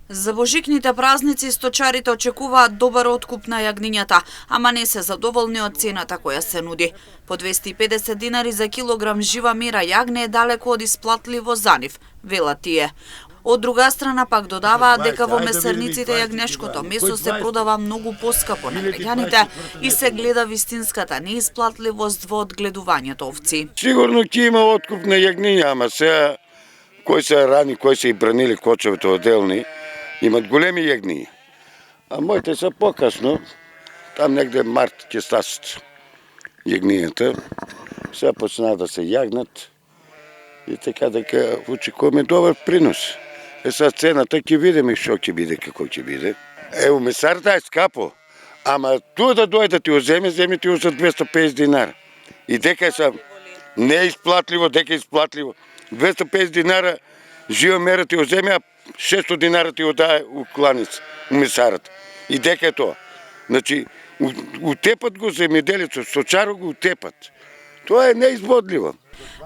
За божикните празници сточарите очекуваат добар откуп на јагнињата, ама не се задоволни од цената која се нуди. По 250 динари за килограм жива мира јагне е далеку од исплатливо за нив, велат тие. Од друга страна пак додаваат дека во месарниците јагнешкото месо се продава многу поскапо на граѓаните и се гледа вистинската неисплатливост во одгледувањето овци. Сигурно ќе има откуп на јагниња, ама сега кои се рани, кои се и бранили кочовите отделни, имат големи јагниња. А моите се покасно, там негде март ќе стасат јагнињата, сега почнаа да се јагнат и така дека очекуваме добар принос. Сега цената ќе видиме што ќе биде, како ќе биде. У месарата е скапо, ама туа да дојде ти оземе, земе ти за 250 динара. И дека се не е исплатливо, дека е исплатливо. 250 динара жива мера ти оземе, а 600 динара ти одае у кланица, у месарата. И дека е тоа. Значи, утепат го земјоделецот, сточаро го утепат. Тоа е неизбодливо.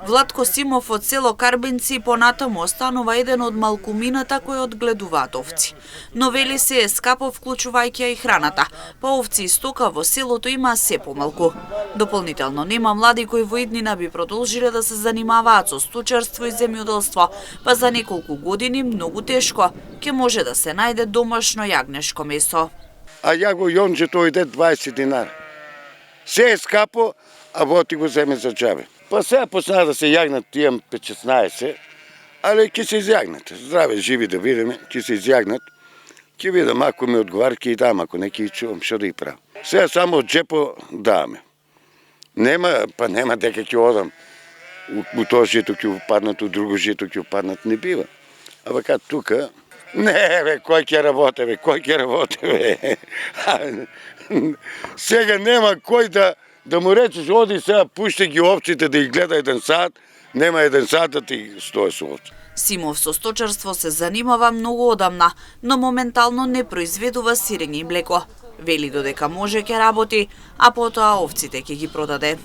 Владко Симов од село Карбинци понатаму останува еден од малкумината кои одгледуваат овци. Но вели се е скапо вклучувајќи и храната, па овци и стока во селото има се помалку. Дополнително нема млади кои во иднина би продолжиле да се занимаваат со сточарство и земјоделство, па за неколку години многу тешко ќе може да се најде домашно јагнешко месо. А ја го јонџето иде 20 динара. Се е скапо, а во ти го земе за џабе. Па сега почнаа да се јагнат, имам 15, але ќе се изјагнат. Здраве, живи да видиме, ќе се изјагнат. Ќе видам, ако ми одговар, ќе и дам, ако не ќе и чувам, што да и правам. Сега само од джепо даваме. Нема дека ќе одам. У тоа жито ќе упаднат, у друго жито ќе упаднат, не бива. А вака тука, не бе, кој ќе работи, бе. Сега нема кој да му речеш, оди сега, пушти ги овците да ги гледа еден сат, нема еден сат да ти стои со овци. Симов со сточарство се занимава многу одамна, но моментално не произведува сирење и млеко. Вели додека може ќе работи, а потоа овците ќе ги продаде.